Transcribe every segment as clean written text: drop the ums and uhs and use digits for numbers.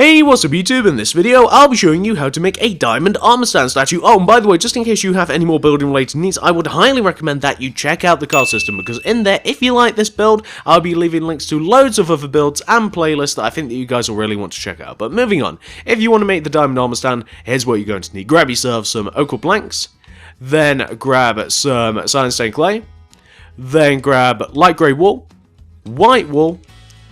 Hey, what's up YouTube? In this video, I'll be showing you how to make a diamond armor stand statue. Oh, and by the way, just in case you have any more building related needs, I would highly recommend that you check out the card system, because in there, if you like this build, I'll be leaving links to loads of other builds and playlists that I think that you guys will really want to check out. But moving on, if you want to make the diamond armor stand, here's what you're going to need. Grab yourself some oak wood planks, then grab some cyan stained clay, then grab light grey wool, white wool,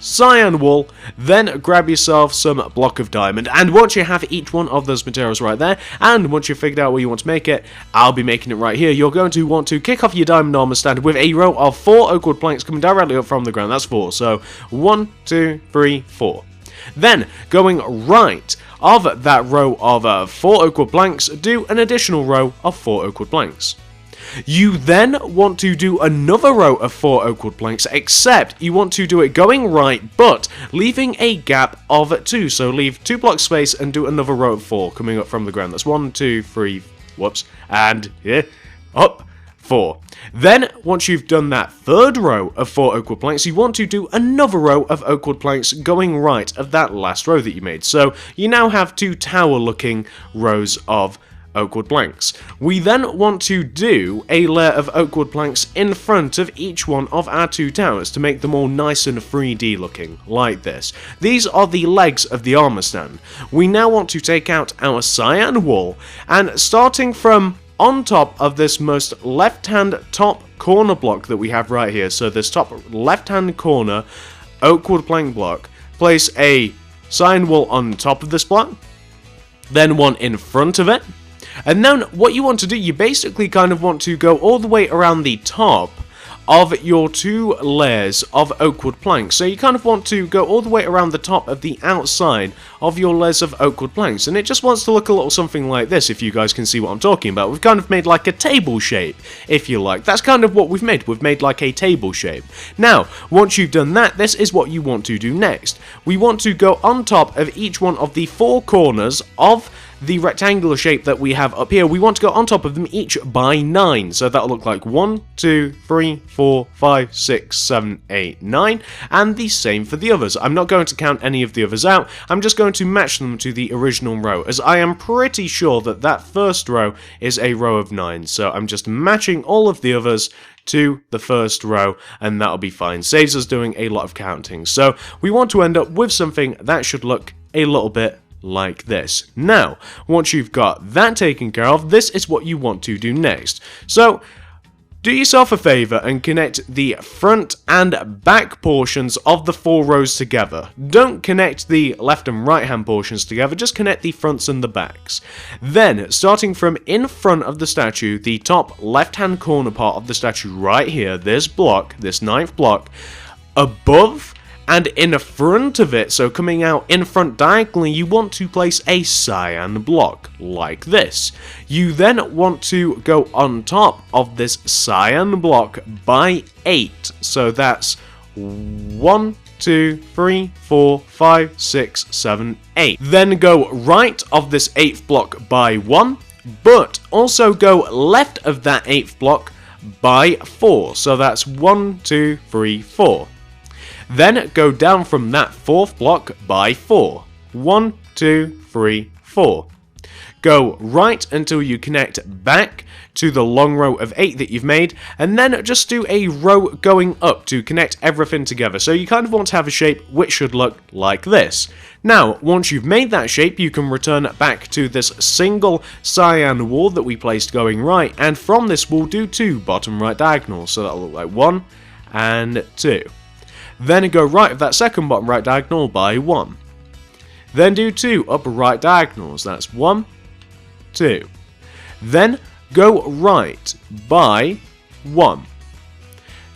cyan wool, then grab yourself some block of diamond, and once you have each one of those materials right there, and once you've figured out where you want to make it, I'll be making it right here. You're going to want to kick off your diamond armor stand with a row of 4 oak wood planks coming directly up from the ground. That's 4, so 1, 2, 3, 4. Then, going right of that row of 4 oak wood planks, do an additional row of 4 oak wood planks. You then want to do another row of 4 oak wood planks, except you want to do it going right, but leaving a gap of 2. So leave 2 blocks space and do another row of 4 coming up from the ground. That's 1, 2, 3, whoops, and here, up, 4. Then, once you've done that third row of 4 oak wood planks, you want to do another row of oak wood planks going right of that last row that you made. So you now have 2 tower-looking rows of oak wood planks. We then want to do a layer of oak wood planks in front of each one of our 2 towers to make them all nice and 3D looking, like this. These are the legs of the armor stand. We now want to take out our cyan wool, and starting from on top of this most left-hand top corner block that we have right here, so this top left-hand corner oak wood plank block, place a cyan wool on top of this block, then one in front of it. And then what you want to do, you basically kind of want to go all the way around the top of your 2 layers of oak wood planks. So you kind of want to go all the way around the top of the outside of your layers of oak wood planks. And it just wants to look a little something like this, if you guys can see what I'm talking about. We've kind of made like a table shape, if you like. That's kind of what we've made. We've made like a table shape. Now, once you've done that, this is what you want to do next. We want to go on top of each one of the 4 corners of the rectangular shape that we have up here. We want to go on top of them each by 9. So that'll look like 1, 2, 3, 4, 5, 6, 7, 8, 9. And the same for the others. I'm not going to count any of the others out. I'm just going to match them to the original row, as I am pretty sure that that first row is a row of 9. So I'm just matching all of the others to the first row, and that'll be fine. Saves us doing a lot of counting. So we want to end up with something that should look a little bit like this. Now, once you've got that taken care of, this is what you want to do next. So, do yourself a favor and connect the front and back portions of the 4 rows together. Don't connect the left and right hand portions together, just connect the fronts and the backs. Then, starting from in front of the statue, the top left hand corner part of the statue right here, this block, this 9th block, above and in front of it, so coming out in front diagonally, you want to place a cyan block, like this. You then want to go on top of this cyan block by 8, so that's 1, 2, 3, 4, 5, 6, 7, 8. Then go right of this 8th block by 1, but also go left of that 8th block by 4, so that's 1, 2, 3, 4. Then go down from that 4th block by 4. 1, 2, 3, 4. Go right until you connect back to the long row of 8 that you've made, and then just do a row going up to connect everything together. So you kind of want to have a shape which should look like this. Now, once you've made that shape, you can return back to this single cyan wall that we placed going right, and from this we'll do 2 bottom right diagonals. So that'll look like 1 and 2. Then go right of that second bottom right diagonal by 1. Then do 2 upper right diagonals, that's 1, 2. Then go right by 1.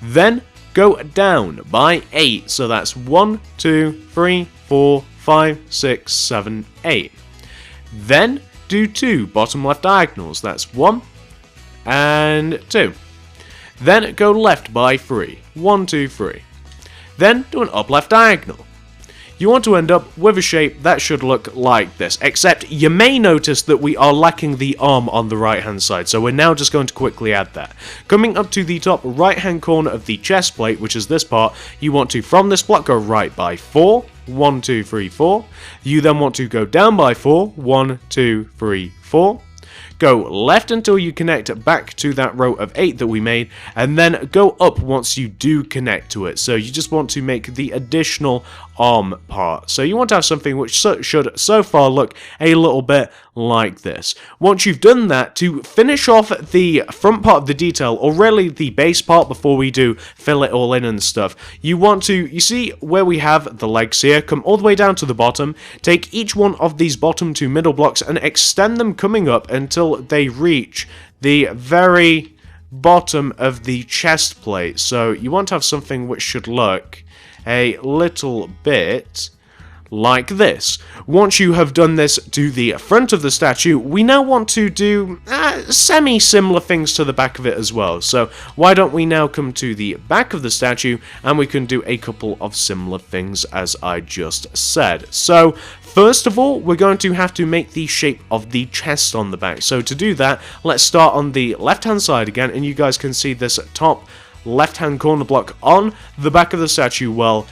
Then go down by 8, so that's 1, 2, 3, 4, 5, 6, 7, 8. Then do 2 bottom left diagonals, that's 1 and 2. Then go left by 3, 1, 2, 3. Then do an up left diagonal. you want to end up with a shape that should look like this, except you may notice that we are lacking the arm on the right hand side, so we're now just going to quickly add that. Coming up to the top right hand corner of the chest plate, which is this part, you want to, from this block, go right by 4, 1, 2, 3, 4. You then want to go down by 4, 1, 2, 3, 4. Go left until you connect back to that row of 8 that we made, and then go up once you do connect to it. So you just want to make the additional arm part. So you want to have something which should so far look a little bit like this. Once you've done that, to finish off the front part of the detail, or really the base part before we do fill it all in and stuff, you want to, you see where we have the legs here, come all the way down to the bottom, take each one of these bottom 2 middle blocks and extend them coming up until they reach the very bottom of the chest plate. So you want to have something which should look a little bit like this. Once you have done this to the front of the statue, we now want to do semi-similar things to the back of it as well. So why don't we now come to the back of the statue and we can do a couple of similar things as I just said. So first of all, we're going to have to make the shape of the chest on the back. So to do that, let's start on the left hand side again, and you guys can see this top left hand corner block on the back of the statue. Well,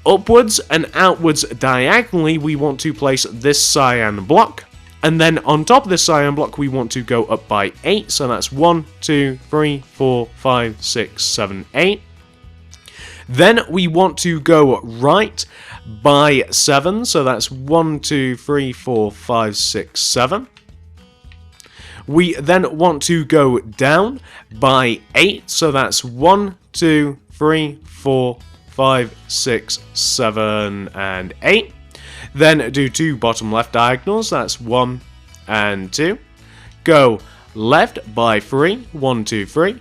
upwards and outwards diagonally, we want to place this cyan block, and then on top of this cyan block we want to go up by 8, so that's 1, 2, 3, 4, 5, 6, 7, 8. Then we want to go right by 7, so that's 1, 2, 3, 4, 5, 6, 7. We then want to go down by 8, so that's 1, 2, 3, 4, 5, 6, 7, and 8. Then do 2 bottom left diagonals, that's 1 and 2. Go left by 3, 1, 2, 3.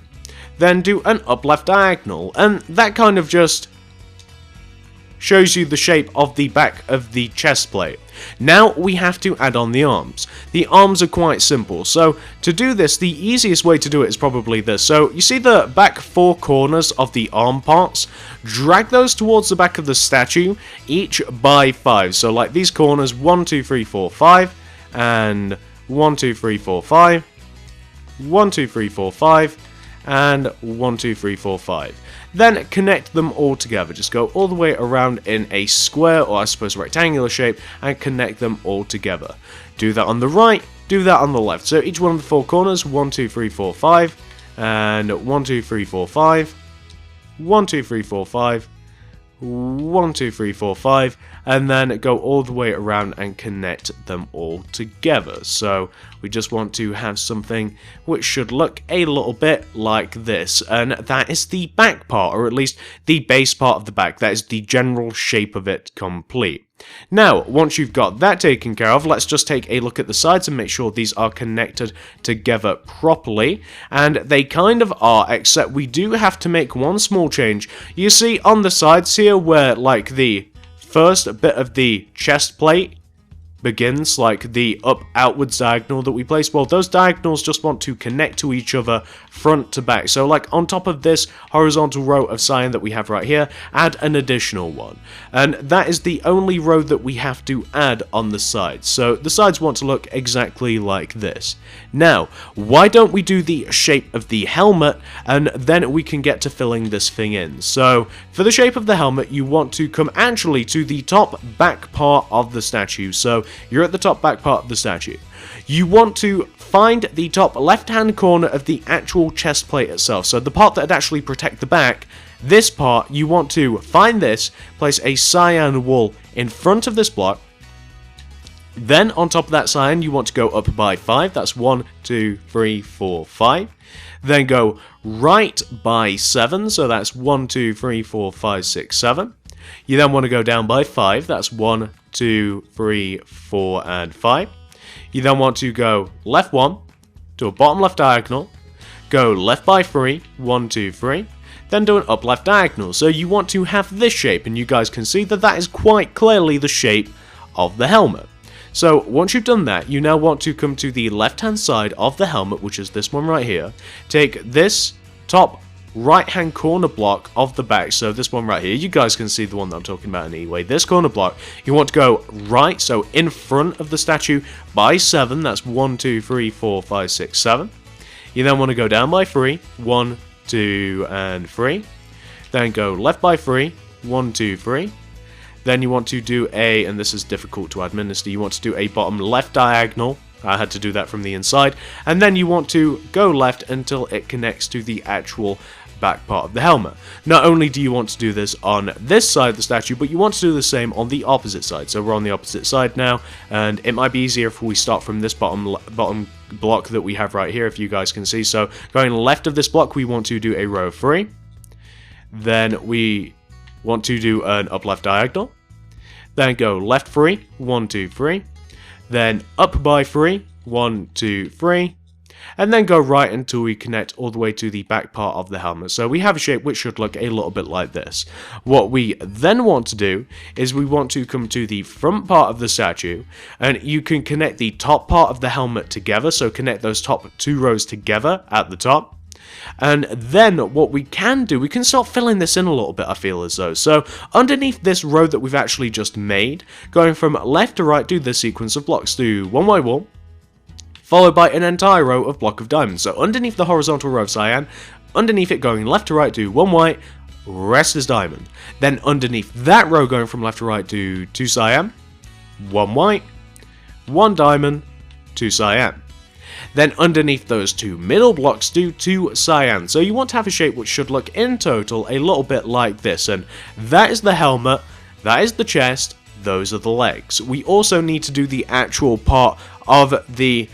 Then do an up left diagonal, and that kind of just shows you the shape of the back of the chest plate. Now we have to add on the arms. The arms are quite simple, so to do this, the easiest way to do it is probably this. So you see the back 4 corners of the arm parts? Drag those towards the back of the statue, each by 5. So like these corners, 1, 2, 3, 4, 5, and 1, 2, 3, 4, 5, 1, 2, 3, 4, 5, and 1, 2, 3, 4, 5. Then connect them all together. Just go all the way around in a square, or I suppose rectangular shape, and connect them all together. Do that on the right, do that on the left. So each one of the 4 corners, 1, 2, 3, 4, 5, and 1, 2, 3, 4, 5, 1, 2, 3, 4, 5, 1, 2, 3, 4, 5, and then go all the way around and connect them all together. So we just want to have something which should look a little bit like this, and that is the back part, or at least the base part of the back. That is the general shape of it complete. Now, once you've got that taken care of, let's just take a look at the sides and make sure these are connected together properly. And they kind of are, except we do have to make one small change. You see on the sides here where like the first bit of the chest plate begins, like the outwards diagonal that we place, well, those diagonals just want to connect to each other front to back. So like on top of this horizontal row of cyan that we have right here, add an additional one, and that is the only row that we have to add on the sides. So the sides want to look exactly like this. Now, why don't we do the shape of the helmet, and then we can get to filling this thing in. So for the shape of the helmet, you want to come actually to the top back part of the statue. So you're at the top back part of the statue. You want to find the top left hand corner of the actual chest plate itself. So the part that would actually protect the back, this part, you want to find this, place a cyan wool in front of this block. Then on top of that cyan, you want to go up by 5. That's 1, 2, 3, 4, 5. Then go right by 7. So that's 1, 2, 3, 4, 5, 6, 7. You then want to go down by 5. That's 1, 2, 3, 4, and 5. You then want to go left 1 to a bottom left diagonal. Go left by 3. 1, 2, 3. Then do an up left diagonal. So you want to have this shape, and you guys can see that that is quite clearly the shape of the helmet. So once you've done that, you now want to come to the left hand side of the helmet, which is this one right here. Take this top right hand corner block of the back, so this one right here, you guys can see the one that I'm talking about anyway, this corner block, you want to go right, so in front of the statue by 7, that's 1, 2, 3, 4, 5, 6, 7. You then want to go down by 3, 1, 2, and 3. Then go left by 3, 1, 2, 3. Then you want to do a, and this is difficult to administer, you want to do a bottom left diagonal. I had to do that from the inside. And then you want to go left until it connects to the actual back part of the helmet. Not only do you want to do this on this side of the statue, but you want to do the same on the opposite side. So we're on the opposite side now, and it might be easier if we start from this bottom block that we have right here, if you guys can see. So going left of this block, we want to do a row of 3. Then we want to do an up left diagonal. Then go left 3, 1, 2, 3. Then up by 3, 1, 2, 3. And then go right until we connect all the way to the back part of the helmet. So we have a shape which should look a little bit like this. What we then want to do is we want to come to the front part of the statue, and you can connect the top part of the helmet together, so connect those top 2 rows together at the top. And then what we can do, we can start filling this in a little bit, I feel as though. So underneath this row that we've actually just made, going from left to right, do this sequence of blocks. Do 1 white wall, followed by an entire row of block of diamonds. So underneath the horizontal row of cyan, underneath it going left to right, do 1 white, rest is diamond. Then underneath that row going from left to right, do 2 cyan, 1 white, 1 diamond, 2 cyan. Then underneath those 2 middle blocks, do 2 cyan. So you want to have a shape which should look in total a little bit like this. And that is the helmet, that is the chest, those are the legs. We also need to do the actual part of the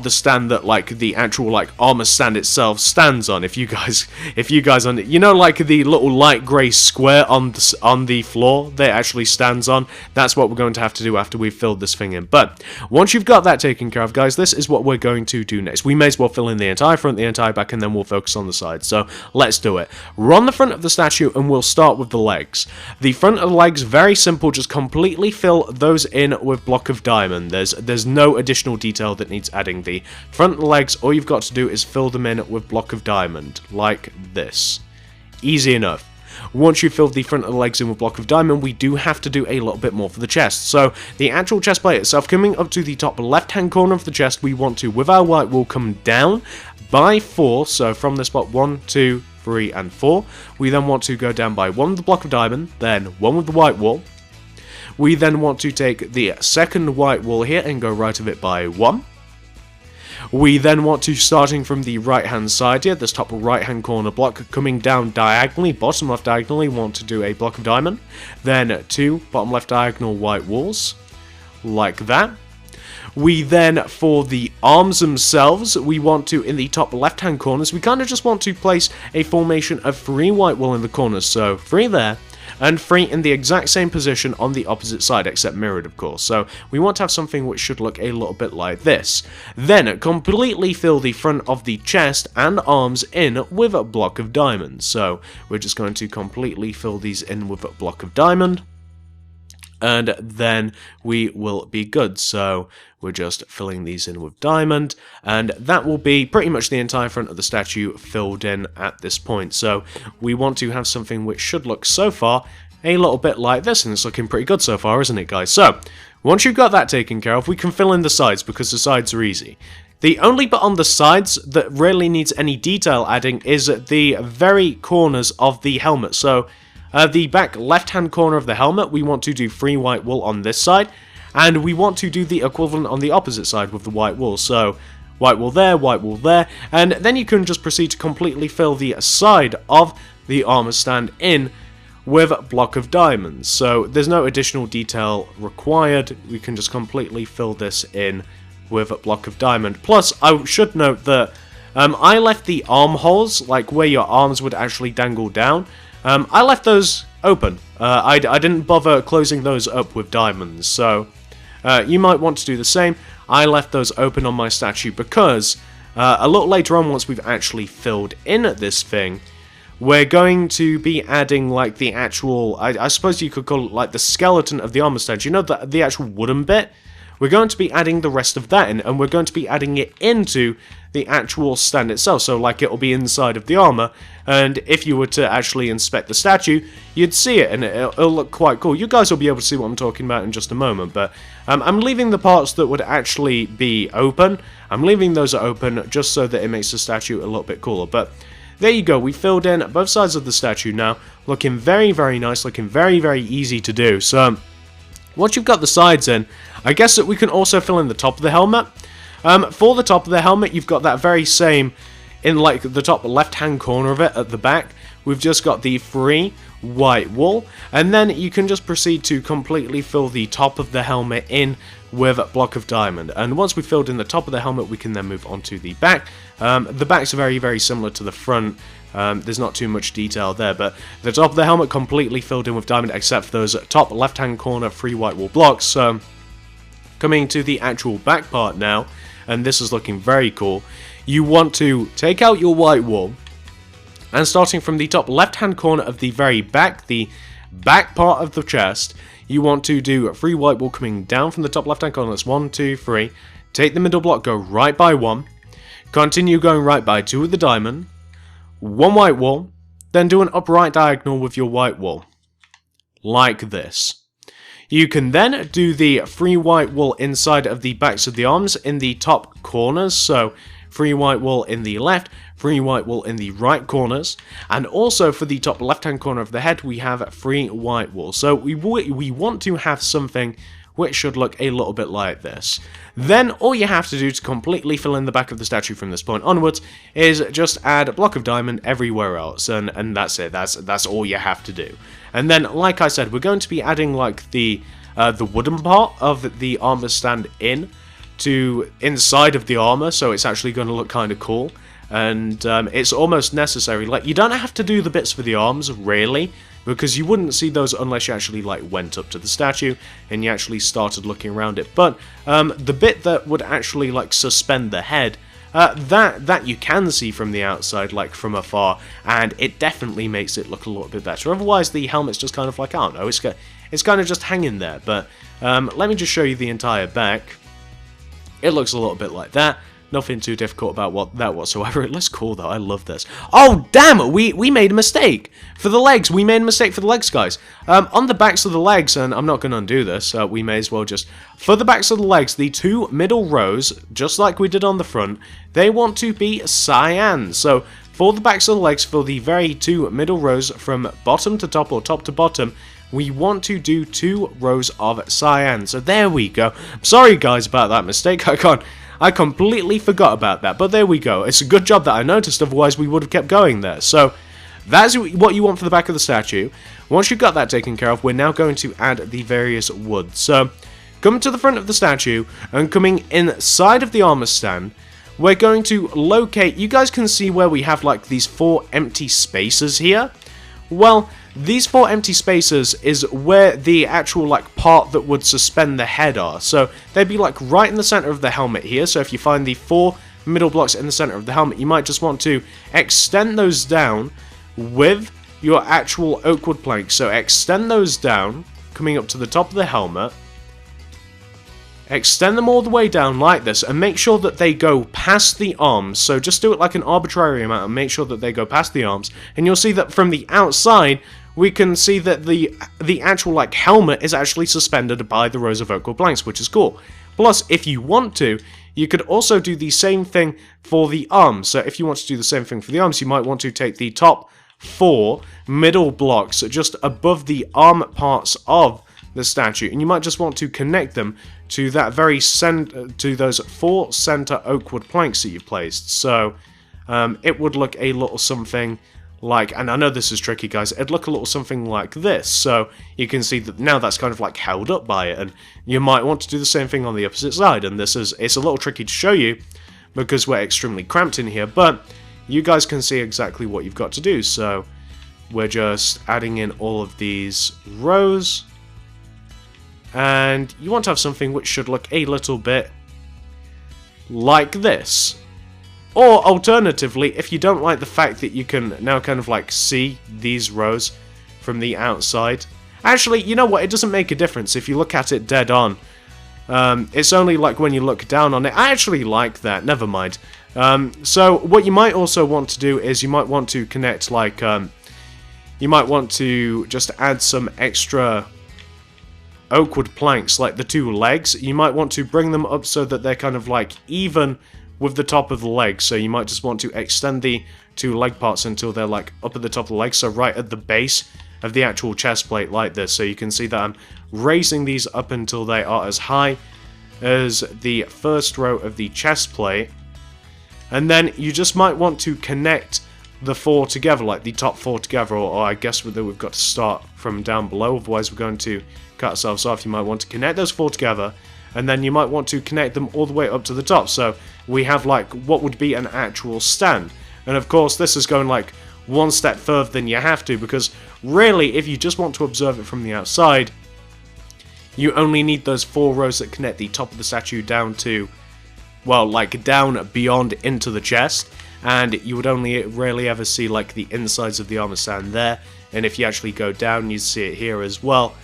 stand that like the actual like armor stand itself stands on. If you guys on it, you know, like the little light grey square on the floor that it actually stands on, that's what we're going to have to do after we've filled this thing in. But once you've got that taken care of, guys, this is what we're going to do next. We may as well fill in the entire front, the entire back, and then we'll focus on the sides. So let's do it. We're on the front of the statue and we'll start with the legs. The front of the legs, very simple, just completely fill those in with block of diamond. There's no additional detail that needs adding. The front legs, all you've got to do is fill them in with block of diamond, like this. Easy enough. Once you've filled the front of the legs in with block of diamond, we do have to do a little bit more for the chest. So the actual chest plate itself, coming up to the top left hand corner of the chest, we want to, with our white wool, come down by 4. So from this spot, 1, 2, 3, and 4. We then want to go down by 1 with the block of diamond, then 1 with the white wool. We then want to take the second white wool here and go right of it by 1. We then want to, starting from the right hand side here, this top right hand corner block, coming down diagonally, bottom left diagonally, want to do a block of diamond. Then 2 bottom left diagonal white walls, like that. We then, for the arms themselves, we want to, in the top left hand corners, we kind of just want to place a formation of 3 white wool in the corners. So 3 there, and 3 in the exact same position on the opposite side, except mirrored, of course. So we want to have something which should look a little bit like this. Then completely fill the front of the chest and arms in with a block of diamond. So we're just going to completely fill these in with a block of diamond, and then we will be good. So we're just filling these in with diamond, and that will be pretty much the entire front of the statue filled in at this point. So we want to have something which should look, so far, a little bit like this, and it's looking pretty good so far, isn't it, guys? So once you've got that taken care of, we can fill in the sides, because the sides are easy. The only bit on the sides that really needs any detail adding is the very corners of the helmet. So the back left-hand corner of the helmet, we want to do 3 white wool on this side, and we want to do the equivalent on the opposite side with the white wool. So white wool there, and then you can just proceed to completely fill the side of the armor stand in with a block of diamonds. So there's no additional detail required, we can just completely fill this in with a block of diamond. Plus, I should note that I left the armholes, like where your arms would actually dangle down, I left those open. I didn't bother closing those up with diamonds, so you might want to do the same. I left those open on my statue because a little later on, once we've actually filled in this thing, we're going to be adding like the actual, I suppose you could call it like the skeleton of the armor stand. You know, the actual wooden bit? we're going to be adding the rest of that in, and we're going to be adding it into the actual stand itself. So like it'll be inside of the armor, and if you were to actually inspect the statue, you'd see it, and it'll look quite cool. You guys will be able to see what I'm talking about in just a moment, but I'm leaving the parts that would actually be open. I'm leaving those open just so that it makes the statue a little bit cooler. But there you go, we filled in both sides of the statue now, looking very, very nice, looking very, very easy to do. So once you've got the sides in, I guess that we can also fill in the top of the helmet. For the top of the helmet, you've got that very same, in like the top left-hand corner of it at the back, we've just got the free white wool, and then you can just proceed to completely fill the top of the helmet in with a block of diamond. And once we've filled in the top of the helmet, we can then move on to the back. The back's very, very similar to the front. There's not too much detail there, but the top of the helmet completely filled in with diamond, except for those top left-hand corner free white wool blocks. So coming to the actual back part now, and this is looking very cool, you want to take out your white wool, and starting from the top left-hand corner of the very back, the back part of the chest, you want to do free white wool coming down from the top left-hand corner. That's 1, 2, 3. Take the middle block, go right by 1. Continue going right by 2 with the diamond. 1 white wool. Then do an upright diagonal with your white wool. Like this. You can then do the free white wool inside of the backs of the arms in the top corners. So free white wool in the left, free white wool in the right corners, and also for the top left-hand corner of the head, we have free white wool. So we want to have something which should look a little bit like this. Then all you have to do to completely fill in the back of the statue from this point onwards is just add a block of diamond everywhere else, and that's it. That's all you have to do. And then, like I said, we're going to be adding like the wooden part of the armor stand inside of the armor, so it's actually going to look kind of cool. And it's almost necessary. Like, you don't have to do the bits for the arms, really, because you wouldn't see those unless you actually like went up to the statue and you actually started looking around it. But the bit that would actually like suspend the head, that you can see from the outside, like from afar, and it definitely makes it look a little bit better. Otherwise, the helmet's just kind of like, I don't know, it's kind of just hanging there. But let me just show you the entire back. It looks a little bit like that. Nothing too difficult about that whatsoever. It looks cool though, I love this. Oh damn, we made a mistake! For the legs, we made a mistake for the legs, guys. On the backs of the legs, and I'm not going to undo this, we may as well just... For the backs of the legs, the 2 middle rows, just like we did on the front, they want to be cyan. So, for the backs of the legs, for the very 2 middle rows from bottom to top or top to bottom, we want to do 2 rows of cyan. So there we go. Sorry guys about that mistake, I completely forgot about that, but there we go. It's a good job that I noticed, otherwise we would have kept going there. So, that's what you want for the back of the statue. Once you've got that taken care of, we're now going to add the various woods. So, coming to the front of the statue, and coming inside of the armor stand, we're going to locate... You guys can see where we have, like, these 4 empty spaces here? Well, these 4 empty spaces is where the actual like part that would suspend the head are. So they'd be like right in the center of the helmet here. So if you find the 4 middle blocks in the center of the helmet, you might just want to extend those down with your actual oak wood planks. So extend those down, coming up to the top of the helmet. Extend them all the way down like this, and make sure that they go past the arms. So just do it like an arbitrary amount and make sure that they go past the arms. And you'll see that from the outside, we can see that the actual like helmet is actually suspended by the rows of oak wood planks, which is cool. Plus, if you want to, you could also do the same thing for the arms. So if you want to do the same thing for the arms, you might want to take the top 4 middle blocks just above the arm parts of the statue, and you might just want to connect them to that very to those 4 center oak wood planks that you've placed. So it would look a little something like, and I know this is tricky guys, it'd look a little something like this. So you can see that now that's kind of like held up by it, and you might want to do the same thing on the opposite side. And it's a little tricky to show you because we're extremely cramped in here, but you guys can see exactly what you've got to do. So we're just adding in all of these rows, and you want to have something which should look a little bit like this. Or alternatively, if you don't like the fact that you can now kind of like see these rows from the outside. Actually, you know what? It doesn't make a difference if you look at it dead on. It's only like when you look down on it. I actually like that, never mind. So what you might also want to do is you might want to connect like, you might want to just add some extra oak wood planks, like the 2 legs. You might want to bring them up so that they're kind of like even with the top of the legs. So you might just want to extend the 2 leg parts until they're like up at the top of the leg, so right at the base of the actual chest plate like this. So you can see that I'm raising these up until they are as high as the first row of the chest plate. And then you just might want to connect the 4 together, like the top 4 together, or I guess we've got to start from down below, otherwise we're going to cut ourselves off. You might want to connect those 4 together, and then you might want to connect them all the way up to the top, so we have like what would be an actual stand. And of course this is going like one step further than you have to, because really if you just want to observe it from the outside, you only need those 4 rows that connect the top of the statue down to, well, like down beyond into the chest, and you would only rarely ever see like the insides of the armor stand there, and if you actually go down you'd see it here as well.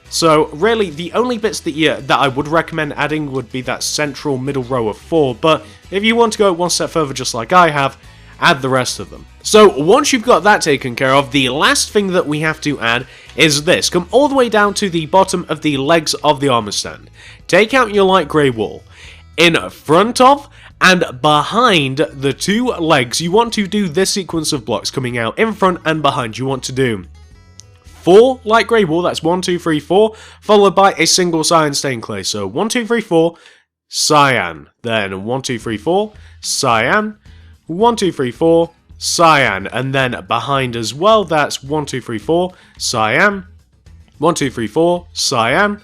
So really the only bits that I would recommend adding would be that central middle row of 4, but if you want to go one step further just like I have, add the rest of them. So once you've got that taken care of, the last thing that we have to add is this. Come all the way down to the bottom of the legs of the armor stand. Take out your light grey wool. In front of and behind the 2 legs, you want to do this sequence of blocks coming out in front and behind. You want to do 4 light grey wool, that's 1, 2, 3, 4, followed by a single cyan stained clay. So 1, 2, 3, 4, cyan. Then 1, 2, 3, 4, cyan. 1, 2, 3, 4, cyan. And then behind as well, that's 1, 2, 3, 4, cyan. 1, 2, 3, 4, cyan.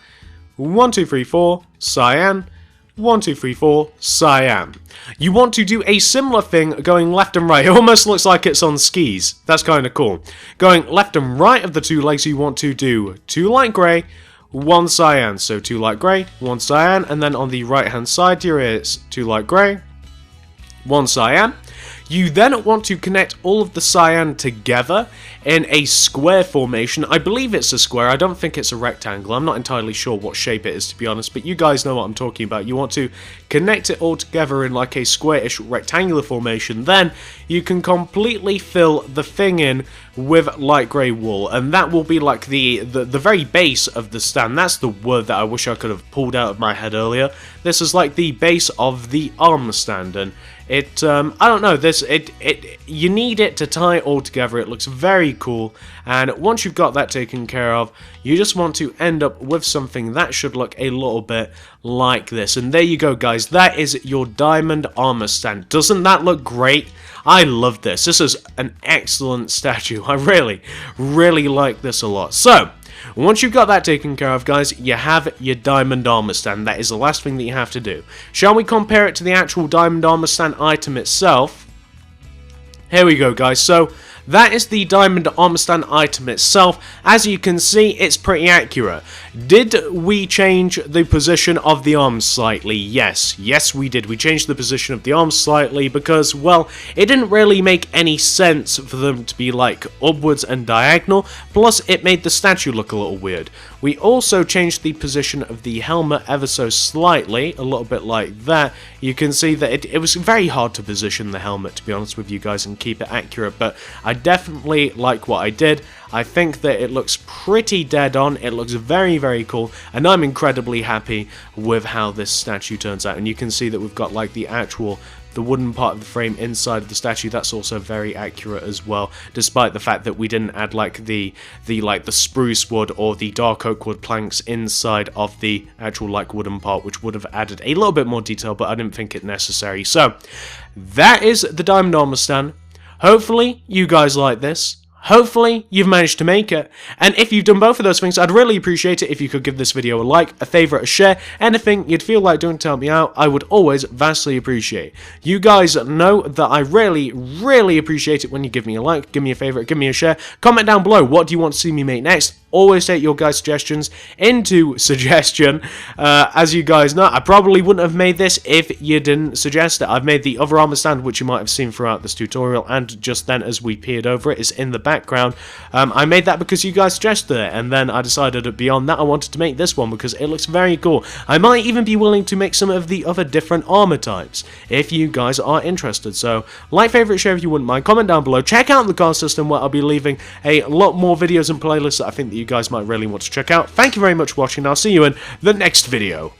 1, 2, 3, 4, cyan. 1, 2, 3, 4, cyan. You want to do a similar thing going left and right. It almost looks like it's on skis. That's kind of cool. Going left and right of the 2 legs, you want to do 2 light grey, 1 cyan. So 2 light grey, 1 cyan. And then on the right hand side here is 2 light grey, 1 cyan. You then want to connect all of the cyan together in a square formation. I believe it's a square, I don't think it's a rectangle. I'm not entirely sure what shape it is, to be honest, but you guys know what I'm talking about. You want to connect it all together in like a squarish rectangular formation. Then you can completely fill the thing in with light grey wool, and that will be like the very base of the stand. That's the word that I wish I could have pulled out of my head earlier. This is like the base of the armor stand, and it, I don't know, you need it to tie it all together. It looks very cool, and once you've got that taken care of, you just want to end up with something that should look a little bit like this. And there you go, guys, that is your diamond armor stand. Doesn't that look great? I love this. This is an excellent statue. I really like this a lot. So, once you've got that taken care of, guys, you have your diamond armor stand. That is the last thing that you have to do. Shall we compare it to the actual diamond armor stand item itself? Here we go, guys. So, that is the diamond armor stand item itself. As you can see, it's pretty accurate. Did we change the position of the arms slightly? Yes. Yes, we did. We changed the position of the arms slightly because, well, it didn't really make any sense for them to be, like, upwards and diagonal. Plus, it made the statue look a little weird. We also changed the position of the helmet ever so slightly, a little bit like that. You can see that it was very hard to position the helmet, to be honest with you guys, and keep it accurate, but I definitely like what I did. I think that it looks pretty dead on, it looks very, very cool, and I'm incredibly happy with how this statue turns out. And you can see that we've got like the wooden part of the frame inside of the statue. That's also very accurate as well, despite the fact that we didn't add like the spruce wood or the dark oak wood planks inside of the actual like wooden part, which would have added a little bit more detail, but I didn't think it necessary. So that is the diamond armor stand. Hopefully you guys like this. Hopefully you've managed to make it, and if you've done both of those things, I'd really appreciate it if you could give this video a like, a favourite, a share, anything you'd feel like doing to help me out. I would always vastly appreciate. You guys know that I really appreciate it when you give me a like, give me a favourite, give me a share. Comment down below, what do you want to see me make next? always take your guys' suggestions into suggestion. As you guys know, I probably wouldn't have made this if you didn't suggest it. I've made the other armor stand, which you might have seen throughout this tutorial, and just then as we peered over it, is in the background. I made that because you guys suggested it, and then I decided that beyond that I wanted to make this one because it looks very cool. I might even be willing to make some of the other different armor types if you guys are interested. So like, favorite, share if you wouldn't mind, comment down below, check out the card system where I'll be leaving a lot more videos and playlists that I think that you guys might really want to check out. Thank you very much for watching, and I'll see you in the next video.